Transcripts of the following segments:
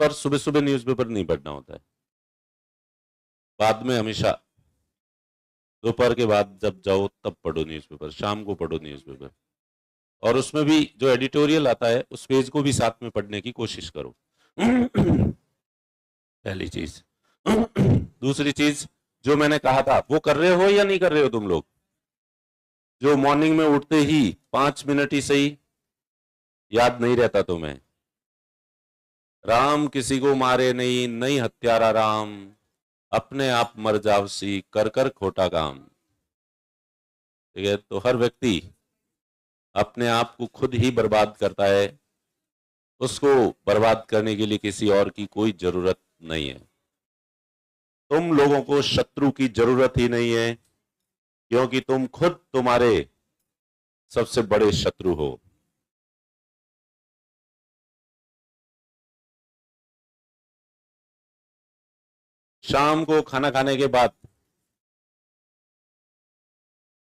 पर सुबह सुबह न्यूज़पेपर नहीं पढ़ना होता है, बाद में हमेशा दोपहर के बाद जब जाओ तब पढ़ो न्यूज़पेपर, शाम को पढ़ो न्यूज़पेपर, और उसमें भी जो एडिटोरियल आता है उस पेज को भी साथ में पढ़ने की कोशिश करो। पहली चीज। दूसरी चीज, जो मैंने कहा था वो कर रहे हो या नहीं कर रहे हो तुम लोग? जो मॉर्निंग में उठते ही 5 मिनट ही सही, याद नहीं रहता तुम्हें? राम किसी को मारे नहीं, नहीं हत्यारा राम, अपने आप मर जावसी कर कर खोटा काम। ठीक है, तो हर व्यक्ति अपने आप को खुद ही बर्बाद करता है, उसको बर्बाद करने के लिए किसी और की कोई जरूरत नहीं है। तुम लोगों को शत्रु की जरूरत ही नहीं है, क्योंकि तुम खुद तुम्हारे सबसे बड़े शत्रु हो। शाम को खाना खाने के बाद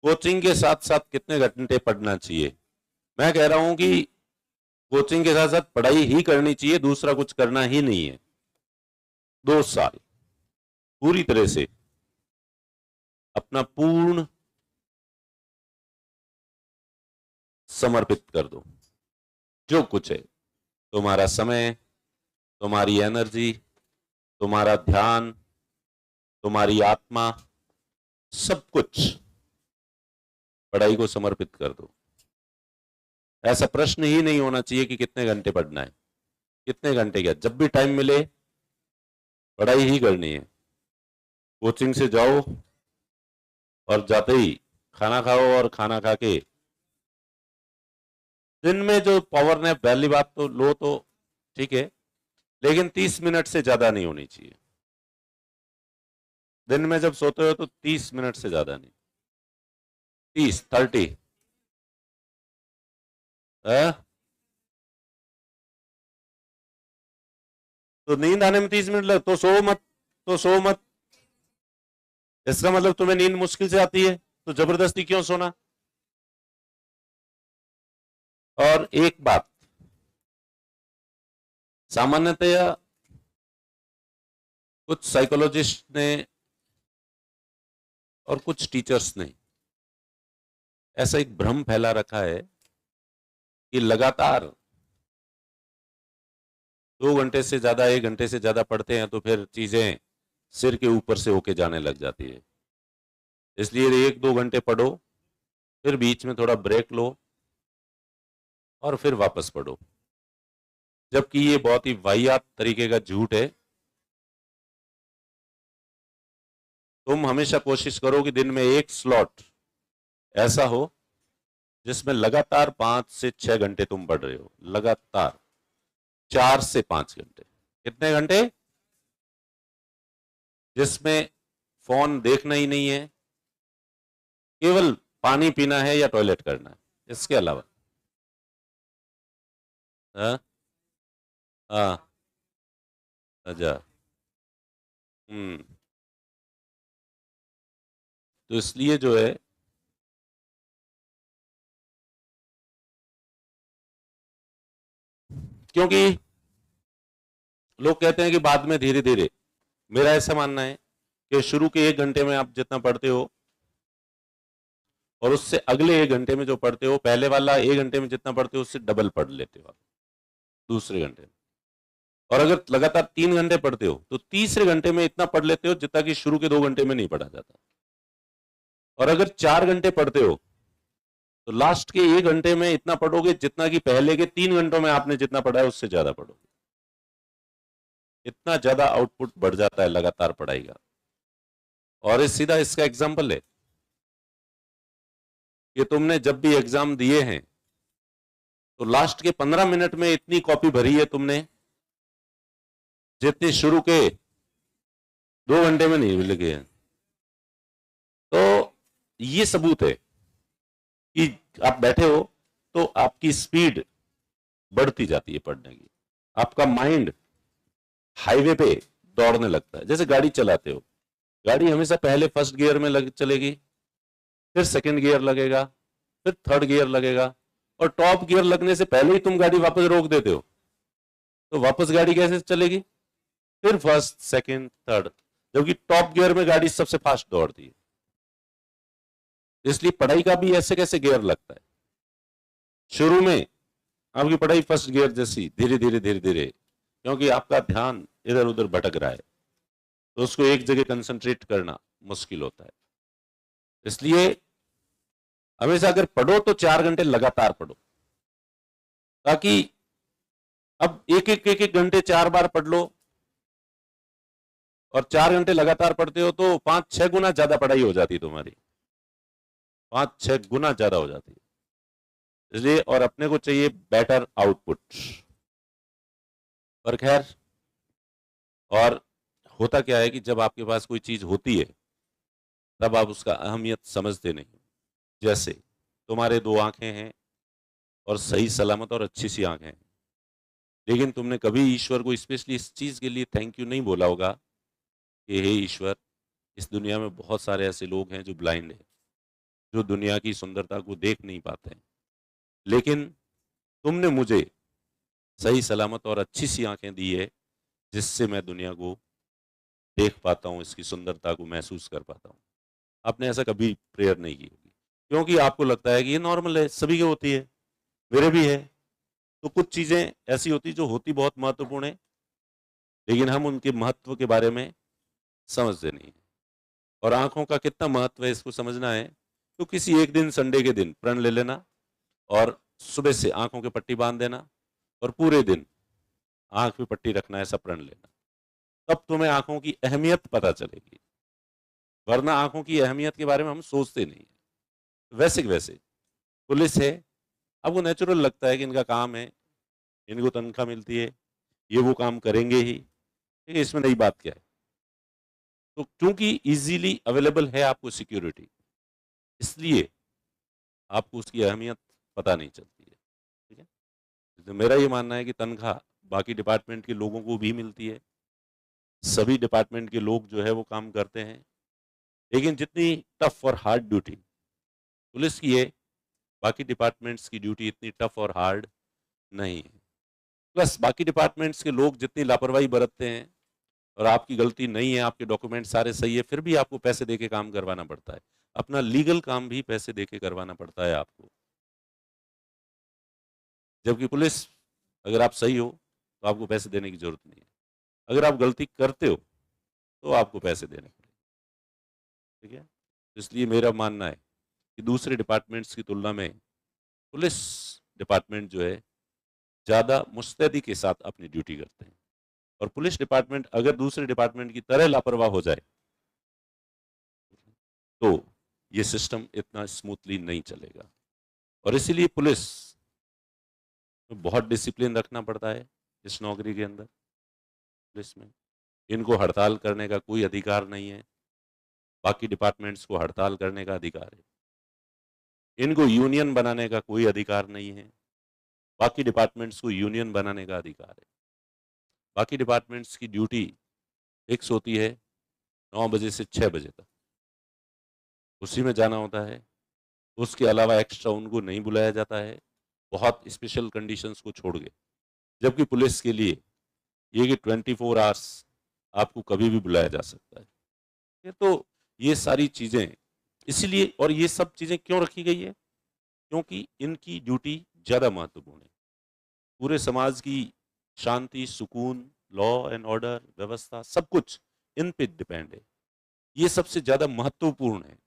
कोचिंग के साथ साथ कितने घंटे पढ़ना चाहिए? मैं कह रहा हूं कि कोचिंग के साथ साथ पढ़ाई ही करनी चाहिए, दूसरा कुछ करना ही नहीं है। 2 साल पूरी तरह से अपना पूर्ण समर्पित कर दो। जो कुछ है, तुम्हारा समय, तुम्हारी एनर्जी, तुम्हारा ध्यान, तुम्हारी आत्मा, सब कुछ पढ़ाई को समर्पित कर दो। ऐसा प्रश्न ही नहीं होना चाहिए कि कितने घंटे पढ़ना है, कितने घंटे क्या, जब भी टाइम मिले पढ़ाई ही करनी है। कोचिंग से जाओ और जाते ही खाना खाओ, और खाना खा के दिन में जो पावर नैप, पहली बात तो लो तो ठीक है, लेकिन 30 मिनट से ज्यादा नहीं होनी चाहिए। दिन में जब सोते हो तो 30 मिनट से ज्यादा नहीं, 30 तो नींद आने में 30 मिनट लग, तो सो मत, तो सो मत। इसका मतलब तुम्हें नींद मुश्किल से आती है, तो जबरदस्ती क्यों सोना? और एक बात, सामान्यतया कुछ साइकोलॉजिस्ट ने और कुछ टीचर्स ने ऐसा एक भ्रम फैला रखा है कि लगातार 2 घंटे से ज्यादा, 1 घंटे से ज्यादा पढ़ते हैं तो फिर चीजें सिर के ऊपर से होके जाने लग जाती है। इसलिए 1-2 घंटे पढ़ो, फिर बीच में थोड़ा ब्रेक लो और फिर वापस पढ़ो। जबकि ये बहुत ही वाहियात तरीके का झूठ है। तुम हमेशा कोशिश करो कि दिन में एक स्लॉट ऐसा हो जिसमें लगातार 5 से 6 घंटे तुम पढ़ रहे हो, लगातार 4 से 5 घंटे। कितने घंटे? जिसमें फोन देखना ही नहीं है, केवल पानी पीना है या टॉयलेट करना है, इसके अलावा। हाँ हाँ, अच्छा। तो इसलिए जो है, क्योंकि लोग कहते हैं कि बाद में धीरे धीरे, मेरा ऐसा मानना है कि शुरू के 1 घंटे में आप जितना पढ़ते हो और उससे अगले 1 घंटे में जो पढ़ते हो, पहले वाला 1 घंटे में जितना पढ़ते हो उससे डबल पढ़ लेते हो आप दूसरे घंटे में। और अगर लगातार 3 घंटे पढ़ते हो तो तीसरे घंटे में इतना पढ़ लेते हो जितना कि शुरू के 2 घंटे में नहीं पढ़ा जाता। और अगर 4 घंटे पढ़ते हो तो लास्ट के 1 घंटे में इतना पढ़ोगे जितना कि पहले के 3 घंटों में आपने जितना पढ़ा है उससे ज्यादा पढ़ोगे। इतना ज्यादा आउटपुट बढ़ जाता है लगातार पढ़ाई का। और इस सीधा इसका एग्जाम्पल है कि तुमने जब भी एग्जाम दिए हैं तो लास्ट के 15 मिनट में इतनी कॉपी भरी है तुमने जितनी शुरू के 2 घंटे में नहीं लिखे हैं। तो ये सबूत है कि आप बैठे हो तो आपकी स्पीड बढ़ती जाती है पढ़ने की, आपका माइंड हाईवे पे दौड़ने लगता है। जैसे गाड़ी चलाते हो, गाड़ी हमेशा पहले फर्स्ट गियर में चलेगी, फिर सेकंड गियर लगेगा, फिर थर्ड गियर लगेगा, और टॉप गियर लगने से पहले ही तुम गाड़ी वापस रोक देते हो। तो वापस गाड़ी कैसे चलेगी? फिर फर्स्ट, सेकंड, थर्ड, जबकि टॉप गियर में गाड़ी सबसे फास्ट दौड़ती है। इसलिए पढ़ाई का भी ऐसे कैसे गियर लगता है। शुरू में आपकी पढ़ाई फर्स्ट गियर जैसी धीरे धीरे धीरे धीरे, क्योंकि आपका ध्यान इधर उधर भटक रहा है, तो उसको एक जगह कंसंट्रेट करना मुश्किल होता है। इसलिए हमेशा अगर पढ़ो तो 4 घंटे लगातार पढ़ो, ताकि अब एक एक घंटे 4 बार पढ़ लो, और 4 घंटे लगातार पढ़ते हो तो 5-6 गुना ज्यादा पढ़ाई हो जाती है तुम्हारी, 5-6 गुना ज्यादा हो जाती है। इसलिए और अपने को चाहिए बेटर आउटपुट। पर खैर, और होता क्या है कि जब आपके पास कोई चीज होती है तब आप उसका अहमियत समझते नहीं। जैसे तुम्हारे 2 आंखें हैं और सही सलामत और अच्छी सी आंखें हैं, लेकिन तुमने कभी ईश्वर को स्पेशली इस चीज के लिए थैंक यू नहीं बोला होगा कि हे ईश्वर, इस दुनिया में बहुत सारे ऐसे लोग हैं जो ब्लाइंड हैं, जो दुनिया की सुंदरता को देख नहीं पाते हैं, लेकिन तुमने मुझे सही सलामत और अच्छी सी आंखें दी है, जिससे मैं दुनिया को देख पाता हूँ, इसकी सुंदरता को महसूस कर पाता हूँ। आपने ऐसा कभी प्रेयर नहीं की होगी, क्योंकि आपको लगता है कि ये नॉर्मल है, सभी की होती है, मेरे भी है। तो कुछ चीजें ऐसी होती जो होती बहुत महत्वपूर्ण है, लेकिन हम उनके महत्व के बारे में समझते नहीं है। और आंखों का कितना महत्व है इसको समझना है तो किसी एक दिन, संडे के दिन प्रण ले लेना, और सुबह से आंखों के पट्टी बांध देना, और पूरे दिन आंख पे पट्टी रखना, ऐसा प्रण लेना। तब तुम्हें आंखों की अहमियत पता चलेगी, वरना आंखों की अहमियत के बारे में हम सोचते नहीं है। वैसे के वैसे पुलिस है, आपको नेचुरल लगता है कि इनका काम है, इनको तनख्वाह मिलती है, ये वो काम करेंगे ही, ठीक है, इसमें नई बात क्या है। तो क्योंकि इजीली अवेलेबल है आपको सिक्योरिटी, इसलिए आपको उसकी अहमियत पता नहीं चलती है, ठीक है। तो मेरा ये मानना है कि तनख्वाह बाकी डिपार्टमेंट के लोगों को भी मिलती है, सभी डिपार्टमेंट के लोग जो है वो काम करते हैं, लेकिन जितनी टफ और हार्ड ड्यूटी पुलिस की है, बाकी डिपार्टमेंट्स की ड्यूटी इतनी टफ और हार्ड नहीं है। प्लस बाकी डिपार्टमेंट्स के लोग जितनी लापरवाही बरतते हैं, और आपकी गलती नहीं है, आपके डॉक्यूमेंट सारे सही है, फिर भी आपको पैसे देके काम करवाना पड़ता है, अपना लीगल काम भी पैसे देके करवाना पड़ता है आपको। जबकि पुलिस, अगर आप सही हो तो आपको पैसे देने की जरूरत नहीं है, अगर आप गलती करते हो तो आपको पैसे देने पड़ेंगे, ठीक है। इसलिए मेरा मानना है कि दूसरे डिपार्टमेंट्स की तुलना में पुलिस डिपार्टमेंट जो है ज़्यादा मुस्तैदी के साथ अपनी ड्यूटी करते हैं, और पुलिस डिपार्टमेंट अगर दूसरे डिपार्टमेंट की तरह लापरवाह हो जाए तो ये सिस्टम इतना स्मूथली नहीं चलेगा। और इसीलिए पुलिस में बहुत डिसिप्लिन रखना पड़ता है इस नौकरी के अंदर। पुलिस में इनको हड़ताल करने का कोई अधिकार नहीं है, बाकी डिपार्टमेंट्स को हड़ताल करने का अधिकार है। इनको यूनियन बनाने का कोई अधिकार नहीं है, बाकी डिपार्टमेंट्स को यूनियन बनाने का अधिकार है। बाकी डिपार्टमेंट्स की ड्यूटी फिक्स होती है 9 बजे से 6 बजे तक, उसी में जाना होता है, उसके अलावा एक्स्ट्रा उनको नहीं बुलाया जाता है, बहुत स्पेशल कंडीशंस को छोड़ के। जबकि पुलिस के लिए ये कि 24 आवर्स आपको कभी भी बुलाया जा सकता है। ये तो ये सारी चीजें इसीलिए, और ये सब चीजें क्यों रखी गई है, क्योंकि इनकी ड्यूटी ज्यादा महत्वपूर्ण है। पूरे समाज की शांति, सुकून, लॉ एंड ऑर्डर, व्यवस्था, सब कुछ इन पे डिपेंड है, ये सबसे ज्यादा महत्वपूर्ण है।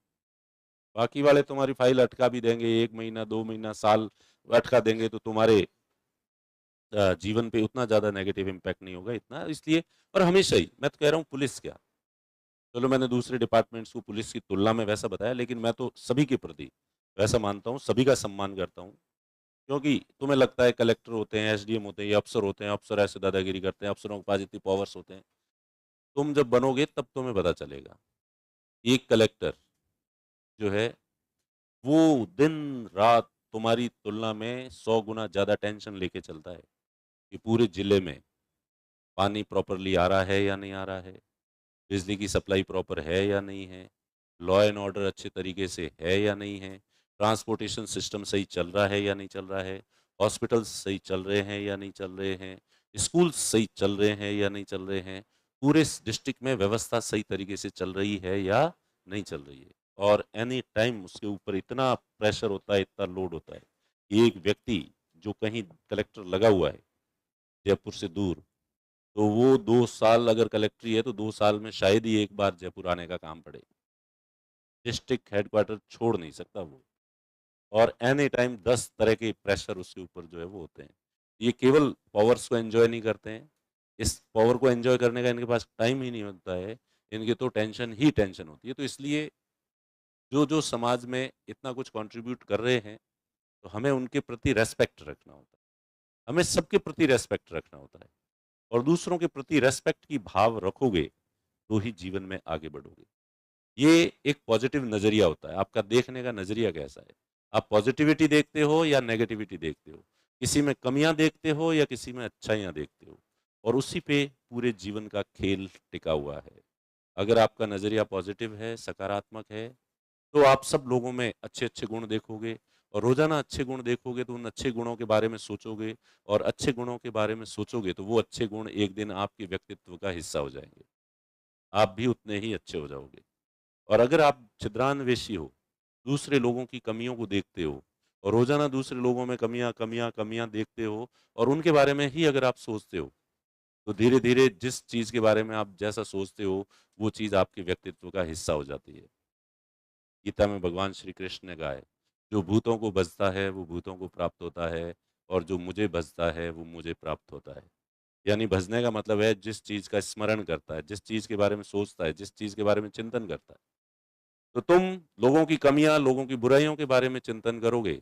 बाकी वाले तुम्हारी फाइल अटका भी देंगे, 1 महीना 2 महीना साल अटका देंगे, तो तुम्हारे जीवन पे उतना ज्यादा नेगेटिव इम्पैक्ट नहीं होगा इतना। इसलिए, और हमेशा ही मैं तो कह रहा हूँ, पुलिस क्या, चलो मैंने दूसरे डिपार्टमेंट्स को पुलिस की तुलना में वैसा बताया, लेकिन मैं तो सभी के प्रति वैसा मानता हूँ, सभी का सम्मान करता हूँ। क्योंकि तुम्हें लगता है कलेक्टर होते हैं, एसडीएम होते हैं, ये अफसर होते हैं, अफसर ऐसे दादागिरी करते हैं, अफसरों के पास इतनी पावर्स होते हैं, तुम जब बनोगे तब तुम्हें पता चलेगा। एक कलेक्टर जो है वो दिन रात तुम्हारी तुलना में 100 गुना ज्यादा टेंशन लेके चलता है कि पूरे जिले में पानी प्रॉपरली आ रहा है या नहीं आ रहा है, बिजली की सप्लाई प्रॉपर है या नहीं है, लॉ एंड ऑर्डर अच्छे तरीके से है या नहीं है, ट्रांसपोर्टेशन सिस्टम सही चल रहा है या नहीं चल रहा है, हॉस्पिटल्स सही चल रहे हैं या नहीं चल रहे हैं, स्कूल सही चल रहे हैं या नहीं चल रहे हैं, पूरे डिस्ट्रिक्ट में व्यवस्था सही तरीके से चल रही है या नहीं चल रही है। और एनी टाइम उसके ऊपर इतना प्रेशर होता है, इतना लोड होता है कि एक व्यक्ति जो कहीं कलेक्टर लगा हुआ है जयपुर से दूर, तो वो 2 साल अगर कलेक्ट्री है तो 2 साल में शायद ही एक बार जयपुर आने का काम पड़े। डिस्ट्रिक्ट हेडक्वार्टर छोड़ नहीं सकता वो। और एनी टाइम 10 तरह के प्रेशर उसके ऊपर जो है वो होते हैं। ये केवल पावर्स को एंजॉय नहीं करते हैं, इस पावर को एंजॉय करने का इनके पास टाइम ही नहीं होता है, इनकी तो टेंशन ही टेंशन होती है। तो इसलिए जो जो समाज में इतना कुछ कंट्रीब्यूट कर रहे हैं, तो हमें उनके प्रति रेस्पेक्ट रखना होता है, हमें सबके प्रति रेस्पेक्ट रखना होता है। और दूसरों के प्रति रेस्पेक्ट की भाव रखोगे तो ही जीवन में आगे बढ़ोगे। ये एक पॉजिटिव नजरिया होता है। आपका देखने का नजरिया कैसा है, आप पॉजिटिविटी देखते हो या नेगेटिविटी देखते हो, किसी में कमियां देखते हो या किसी में अच्छाइयां देखते हो, और उसी पे पूरे जीवन का खेल टिका हुआ है। अगर आपका नजरिया पॉजिटिव है, सकारात्मक है, तो आप सब लोगों में अच्छे अच्छे गुण देखोगे, और रोजाना अच्छे गुण देखोगे तो उन अच्छे गुणों के बारे में सोचोगे, और अच्छे गुणों के बारे में सोचोगे तो वो अच्छे गुण एक दिन आपके व्यक्तित्व का हिस्सा हो जाएंगे, आप भी उतने ही अच्छे हो जाओगे। और अगर आप छिद्रान्वेषी हो, दूसरे लोगों की कमियों को देखते हो, और रोजाना दूसरे लोगों में कमियां कमियां कमियां देखते हो, और उनके बारे में ही अगर आप सोचते हो, तो धीरे धीरे जिस चीज के बारे में आप जैसा सोचते हो, वो चीज आपके व्यक्तित्व का हिस्सा हो जाती है। गीता में भगवान श्री कृष्ण ने कहा है, जो भूतों को भजता है वो भूतों को प्राप्त होता है, और जो मुझे भजता है वो मुझे प्राप्त होता है। यानी भजने का मतलब है जिस चीज का स्मरण करता है, जिस चीज के बारे में सोचता है, जिस चीज के बारे में चिंतन करता है। तो तुम लोगों की कमियां, लोगों की बुराइयों के बारे में चिंतन करोगे,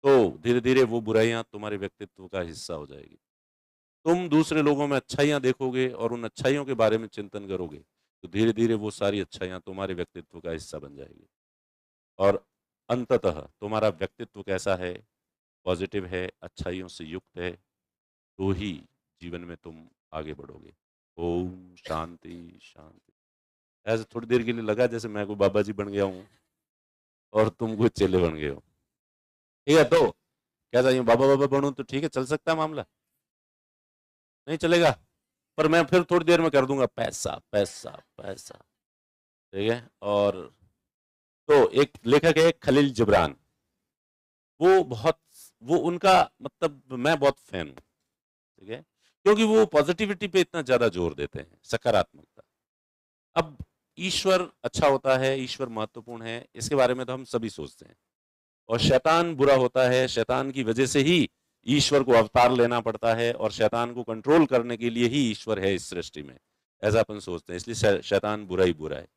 तो धीरे धीरे वो बुराइयां तुम्हारे व्यक्तित्व का हिस्सा हो जाएगी। तुम दूसरे लोगों में अच्छाइयां देखोगे और उन अच्छाइयों के बारे में चिंतन करोगे, तो धीरे धीरे वो सारी अच्छाइयां तुम्हारे व्यक्तित्व का हिस्सा बन जाएगी। और अंततः तुम्हारा व्यक्तित्व कैसा है, पॉजिटिव है, अच्छाइयों से युक्त है, तो ही जीवन में तुम आगे बढ़ोगे। ओम शांति शांति। ऐसे थोड़ी देर के लिए लगा जैसे मैं कोई बाबा जी बन गया हूँ और तुम कोई चेले बन गए हो। ठीक है, तो क्या चाहिए, बाबा बाबा बनूं तो ठीक है, चल सकता है मामला? नहीं चलेगा? पर मैं फिर थोड़ी देर में कर दूंगा पैसा पैसा पैसा। ठीक है। और तो एक लेखक है खलील जिब्रान, वो बहुत, वो उनका मतलब मैं बहुत फैन हूँ। ठीक है, क्योंकि वो पॉजिटिविटी पे इतना ज्यादा जोर देते हैं, सकारात्मकता। अब ईश्वर अच्छा होता है, ईश्वर महत्वपूर्ण है, इसके बारे में तो हम सभी सोचते हैं। और शैतान बुरा होता है, शैतान की वजह से ही ईश्वर को अवतार लेना पड़ता है, और शैतान को कंट्रोल करने के लिए ही ईश्वर है इस सृष्टि में, ऐसा अपन सोचते हैं, इसलिए शैतान बुरा ही बुरा है।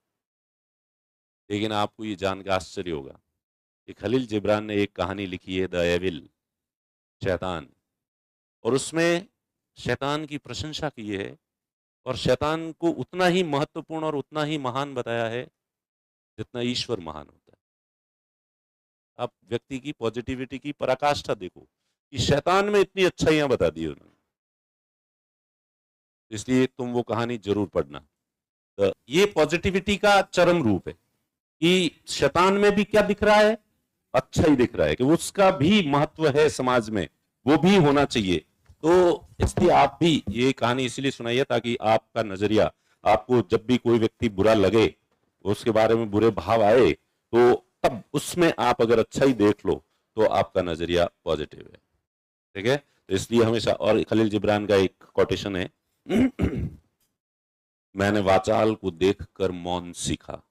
लेकिन आपको ये जान के आश्चर्य होगा कि खलील जिब्रान ने एक कहानी लिखी है, द एविल, शैतान, और उसमें शैतान की प्रशंसा की है, और शैतान को उतना ही महत्वपूर्ण और उतना ही महान बताया है जितना ईश्वर महान होता है। आप व्यक्ति की पॉजिटिविटी की पराकाष्ठा देखो कि शैतान में इतनी अच्छाइयां बता दी उन्होंने। इसलिए तुम वो कहानी जरूर पढ़ना। तो ये पॉजिटिविटी का चरम रूप है कि शैतान में भी क्या दिख रहा है, अच्छा ही दिख रहा है, कि उसका भी महत्व है समाज में, वो भी होना चाहिए। तो इसलिए आप भी ये कहानी इसलिए सुनाइए ताकि आपका नजरिया, आपको जब भी कोई व्यक्ति बुरा लगे, उसके बारे में बुरे भाव आए, तो तब उसमें आप अगर अच्छा ही देख लो तो आपका नजरिया पॉजिटिव है। ठीक है, तो इसलिए हमेशा, और खलील जिब्रान का एक कोटेशन है, मैंने वाचाल को देखकर मौन सीखा।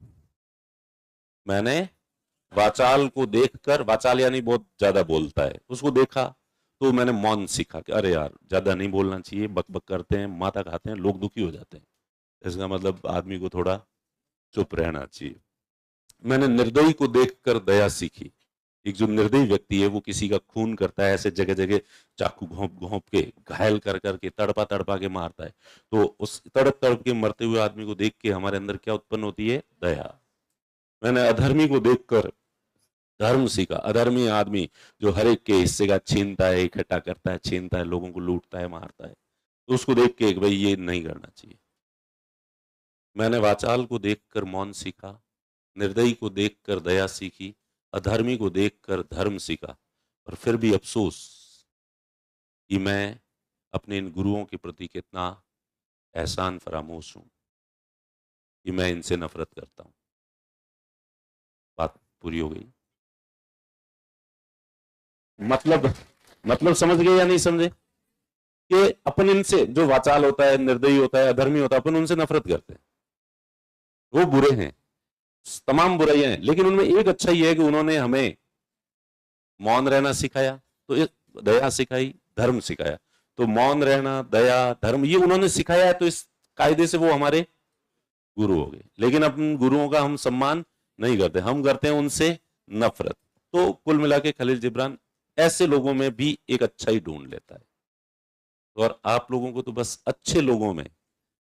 मैंने वाचाल को देखकर, वाचाल यानी बहुत ज्यादा बोलता है, उसको देखा तो मैंने मौन सीखा कि अरे यार ज्यादा नहीं बोलना चाहिए, बक बक करते हैं, माथा खाते हैं, लोग दुखी हो जाते हैं। इसका मतलब आदमी को थोड़ा चुप रहना चाहिए। मैंने निर्दयी को देखकर दया सीखी। एक जो निर्दयी व्यक्ति है वो किसी का खून करता है, ऐसे जगह जगह चाकू घोंप घोंप के, घायल कर करके, तड़पा तड़पा के मारता है, तो उस तड़प तड़प के मरते हुए आदमी को देख के हमारे अंदर क्या उत्पन्न होती है, दया। मैंने अधर्मी को देखकर धर्म सीखा। अधर्मी आदमी जो हर एक के हिस्से का छीनता है, इकट्ठा करता है, छीनता है, लोगों को लूटता है, मारता है, तो उसको देख के भाई ये नहीं करना चाहिए। मैंने वाचाल को देखकर मौन सीखा, निर्दयी को देखकर दया सीखी, अधर्मी को देखकर धर्म सीखा, और फिर भी अफसोस कि मैं अपने इन गुरुओं के प्रति कितना एहसान फरामोश हूं कि मैं इनसे नफरत करता हूं। बात पूरी हो गई। मतलब समझ गए या नहीं समझे कि अपन इनसे जो वाचाल होता है, निर्दयी होता है, अधर्मी होता है, अपन उनसे नफरत करते हैं। वो बुरे हैं, तमाम बुराइयां हैं, लेकिन उनमें एक अच्छा ही है कि उन्होंने हमें मौन रहना सिखाया, तो दया सिखाई, धर्म सिखाया। तो मौन रहना, दया, धर्म, ये उन्होंने सिखाया है, तो इस कायदे से वो हमारे गुरु हो गए। लेकिन अपन गुरुओं का हम सम्मान नहीं करते, हम करते हैं उनसे नफरत। तो कुल मिला के खलील जिब्रान ऐसे लोगों में भी एक अच्छाई ढूंढ लेता है। और आप लोगों को तो बस अच्छे लोगों में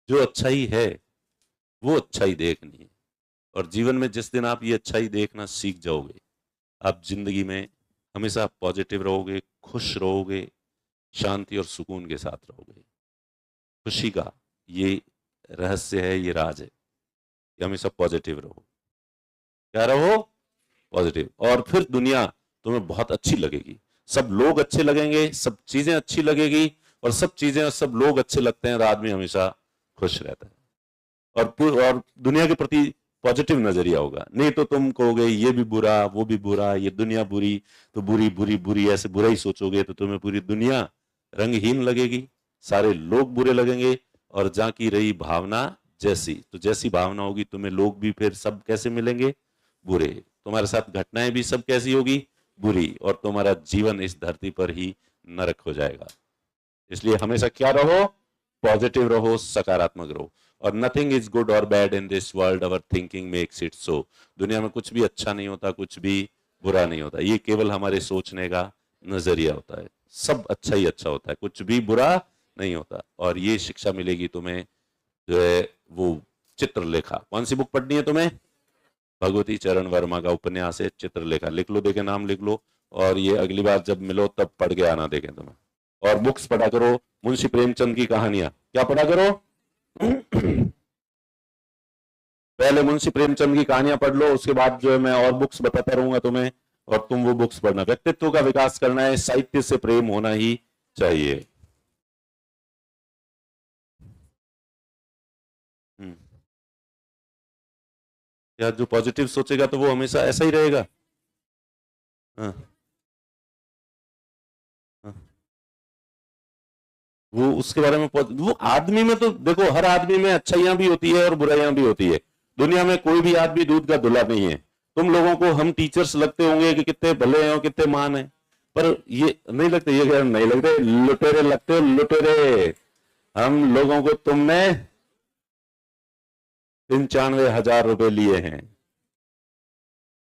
जो अच्छाई है वो अच्छाई देखनी है। और जीवन में जिस दिन आप ये अच्छाई देखना सीख जाओगे, आप जिंदगी में हमेशा पॉजिटिव रहोगे, खुश रहोगे, शांति और सुकून के साथ रहोगे। खुशी का ये रहस्य है, ये राज है कि हमेशा पॉजिटिव रहो। क्या रहो? पॉजिटिव। और फिर दुनिया तुम्हें बहुत अच्छी लगेगी, सब लोग अच्छे लगेंगे, सब चीजें अच्छी लगेगी, और सब चीजें और सब लोग अच्छे लगते हैं तो आदमी हमेशा खुश रहता है और दुनिया के प्रति पॉजिटिव नजरिया होगा। नहीं तो तुम कहोगे ये भी बुरा, वो भी बुरा, ये दुनिया बुरी, तो बुरी बुरी बुरी, ऐसे बुरा ही सोचोगे तो तुम्हें पूरी दुनिया रंगहीन लगेगी, सारे लोग बुरे लगेंगे। और जहां की रही भावना जैसी, तो जैसी भावना होगी तुम्हें लोग भी फिर सब कैसे मिलेंगे? बुरे। तुम्हारे साथ घटनाएं भी सब कैसी होगी? बुरी। और तुम्हारा जीवन इस धरती पर ही नरक हो जाएगा। इसलिए हमेशा क्या रहो? पॉजिटिव रहो, सकारात्मक रहो। और नथिंग इज गुड और bad in this world, our thinking makes it so. दुनिया में कुछ भी अच्छा नहीं होता, कुछ भी बुरा नहीं होता, ये केवल हमारे सोचने का नजरिया होता है। सब अच्छा ही अच्छा होता है, कुछ भी बुरा नहीं होता। और ये शिक्षा मिलेगी तुम्हें जो है वो चित्रलेखा। कौन सी बुक पढ़नी है तुम्हें? भगवती चरण वर्मा का उपन्यास है चित्रलेखा। लिख लो, देखे नाम लिख लो, और ये अगली बार जब मिलो तब पढ़ के आना, देखें तुम्हें। और बुक्स पढ़ा करो, मुंशी प्रेमचंद की कहानियां। क्या पढ़ा करो? पहले मुंशी प्रेमचंद की कहानियां पढ़ लो, उसके बाद जो है मैं और बुक्स बताता रहूंगा तुम्हें, और तुम वो बुक्स पढ़ना। व्यक्तित्व का विकास करना है, साहित्य से प्रेम होना ही चाहिए। या जो पॉजिटिव सोचेगा तो वो हमेशा ऐसा ही रहेगा। हाँ, हाँ। वो उसके बारे में वो आदमी में तो देखो, हर आदमी में अच्छाइयां भी होती है और बुराइयां भी होती है। दुनिया में कोई भी आदमी दूध का धुला नहीं है। तुम लोगों को हम टीचर्स लगते होंगे कि कितने भले हैं और कितने महान हैं, पर ये नहीं लगते, ये नहीं लगते, लुटेरे लगते हो, लुटेरे। हम लोगों को तुमने 95,000 रुपए लिए हैं,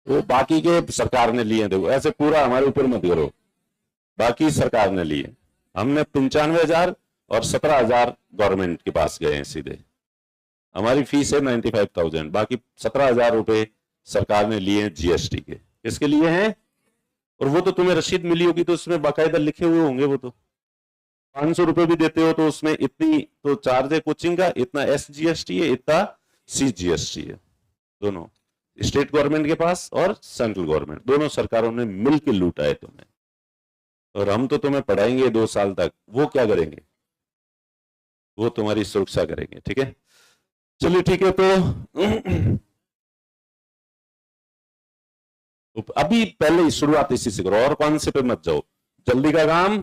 वो बाकी के सरकार ने लिए। देखो ऐसे पूरा हमारे ऊपर मत करो, बाकी सरकार ने लिए, हमने 95,000 और 17,000 गवर्नमेंट के पास गए हैं सीधे। हमारी फीस है 95,000, बाकी 17,000 रुपए सरकार ने लिए हैं जीएसटी के। किसके लिए हैं? और वो तो तुम्हें रसीद मिली होगी, तो उसमें बाकायदा लिखे हुए होंगे। वो तो 500 रुपए भी देते हो तो उसमें इतनी तो चार्ज है कोचिंग का, इतना SGST है, इतना CGST है। दोनों स्टेट गवर्नमेंट के पास और सेंट्रल गवर्नमेंट, दोनों सरकारों ने मिलकर लूटा है तुम्हें। और हम तो तुम्हें पढ़ाएंगे 2 साल तक, वो क्या करेंगे? वो तुम्हारी सुरक्षा करेंगे। ठीक है, चलिए ठीक है। तो अभी पहले शुरुआत इसी से करो, और कौन से पे मत जाओ, जल्दी का काम।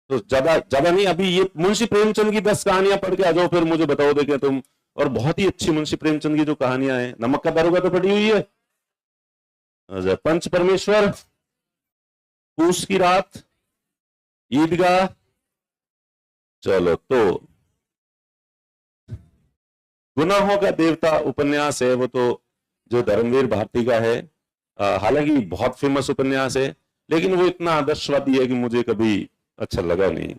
तो ज्यादा ज्यादा नहीं, अभी ये मुंशी प्रेमचंद की 10 कहानियां पढ़ के आ जाओ, फिर मुझे बताओ देखे तुम। और बहुत ही अच्छी मुंशी प्रेमचंद की जो कहानियां हैं, नमक का दारोगा तो पढ़ी हुई है, पंच परमेश्वर, पूस की रात, ईदगाह। चलो, तो गुनाहों का देवता उपन्यास है, वो तो जो धर्मवीर भारती का है। हालांकि बहुत फेमस उपन्यास है, लेकिन वो इतना आदर्शवादी है कि मुझे कभी अच्छा लगा नहीं।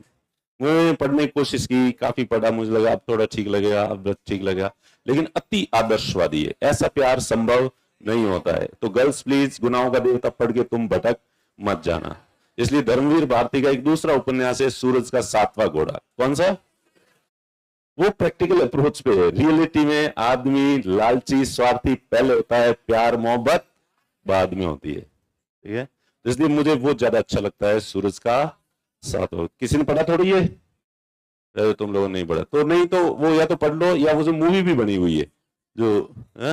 मैंने पढ़ने की कोशिश की, काफी पढ़ा, मुझे लगा अब थोड़ा ठीक लगेगा, अब ठीक लगेगा, लेकिन अति आदर्शवादी है। ऐसा प्यार संभव नहीं होता है। तो गर्ल्स प्लीज, गुनाहों का देवता पढ़ के तुम भटक मत जाना। इसलिए धर्मवीर भारती का एक दूसरा उपन्यास है, सूरज का 7वां घोड़ा। कौन सा? वो प्रैक्टिकल अप्रोच पे है। रियलिटी में आदमी लालची, स्वार्थी पहले होता है, प्यार मोहब्बत बाद में होती है। ठीक है, इसलिए मुझे वो ज्यादा अच्छा लगता है, सूरज का 7वां। किसी ने पढ़ा थोड़ी है? तुम लोगों ने नहीं पढ़ा तो नहीं, तो वो या तो पढ़ लो, या वो जो मूवी भी बनी हुई है जो है,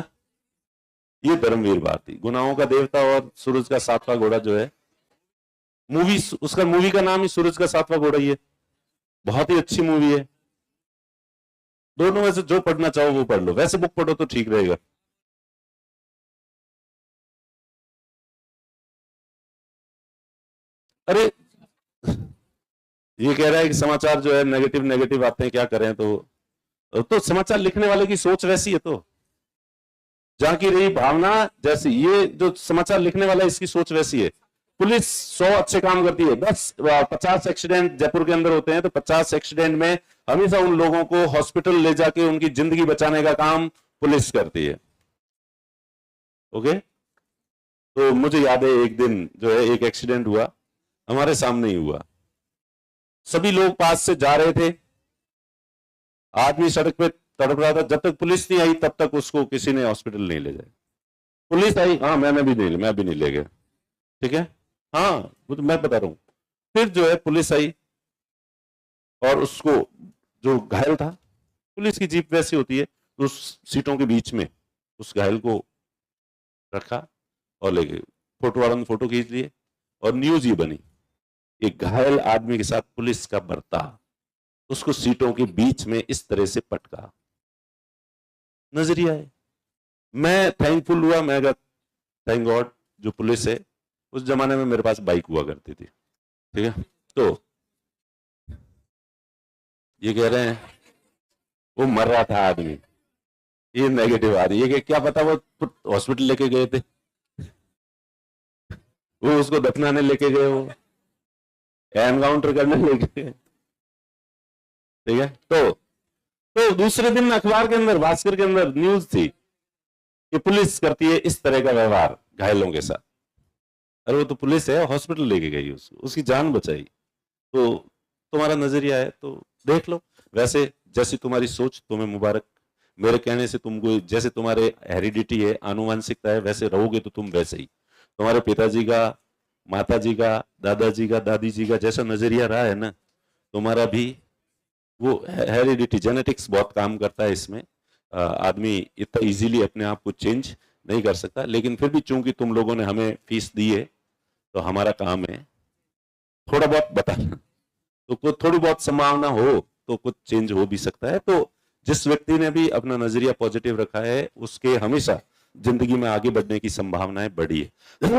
ये धर्मवीर भारती, गुनाहों का देवता और सूरज का सातवां घोड़ा जो है मूवी, उसका मूवी का नाम ही सूरज का सातवां घोड़ा ही है। बहुत ही अच्छी मूवी है। दोनों में से जो पढ़ना चाहो वो पढ़ लो, वैसे बुक पढ़ो तो ठीक रहेगा। अरे ये कह रहा है कि समाचार जो है नेगेटिव नेगेटिव आते हैं, क्या करें? तो समाचार लिखने वाले की सोच वैसी है, तो जहां की रही भावना, जैसे ये जो समाचार लिखने वाला है इसकी सोच वैसी है। पुलिस 100 अच्छे काम करती है, 50 एक्सीडेंट जयपुर के अंदर होते हैं, तो 50 एक्सीडेंट में हमेशा उन लोगों को हॉस्पिटल ले जाके उनकी जिंदगी बचाने का काम पुलिस करती है। ओके, तो मुझे याद है एक दिन जो है एक एक्सीडेंट हुआ, हमारे सामने ही हुआ। सभी लोग पास से जा रहे थे, आदमी सड़क पे तड़प रहा था, जब तक पुलिस नहीं आई तब तक उसको किसी ने हॉस्पिटल नहीं ले जाए। पुलिस आई, हाँ मैं भी नहीं ले गया, ठीक है, हाँ वो तो मैं बता रहा हूं। फिर जो है पुलिस आई और उसको, जो घायल था, पुलिस की जीप वैसी होती है, उस सीटों के बीच में उस घायल को रखा और ले गए। फोटो वालों ने फोटो खींच लिए और न्यूज ये बनी, एक घायल आदमी के साथ पुलिस का बर्ताव, उसको सीटों के बीच में इस तरह से पटका। नजरिया है। मैं थैंकफुल हुआ, मैं कहा थैंक गॉड जो पुलिस है। उस जमाने में मेरे पास बाइक हुआ करती थी, ठीक है, तो ये कह रहे हैं वो मर रहा था आदमी, ये नेगेटिव आदमी, ये क्या पता वो हॉस्पिटल लेके गए थे, वो उसको दफनाने लेके गए, वो एनकाउंटर करने लेके गए, ठीक है। तो दूसरे दिन अखबार के अंदर, भास्कर के अंदर न्यूज थी कि पुलिस करती है इस तरह का व्यवहार घायलों के साथ। अरे वो तो पुलिस है, हॉस्पिटल लेके गई उसको, उसकी जान बचाई। तो तुम्हारा नजरिया है तो देख लो। वैसे जैसी तुम्हारी सोच, तुम्हें मुबारक, मेरे कहने से तुमको, जैसे तुम्हारे हेरिडिटी है, आनुवंशिकता है, वैसे रहोगे तो तुम वैसे ही। तुम्हारे पिताजी का, माताजी का, दादाजी का, दादी जी का जैसा नजरिया रहा है ना, तुम्हारा भी वो हेरिडिटी, जेनेटिक्स बहुत काम करता है इसमें। आदमी इतना इजीली अपने आप को चेंज नहीं कर सकता, लेकिन फिर भी चूंकि तुम लोगों ने हमें फीस दी है तो हमारा काम है थोड़ा बहुत बताना, तो कुछ थोड़ी बहुत संभावना हो तो कुछ चेंज हो भी सकता है। तो जिस व्यक्ति ने भी अपना नजरिया पॉजिटिव रखा है उसके हमेशा जिंदगी में आगे बढ़ने की संभावनाएं बढ़ी है।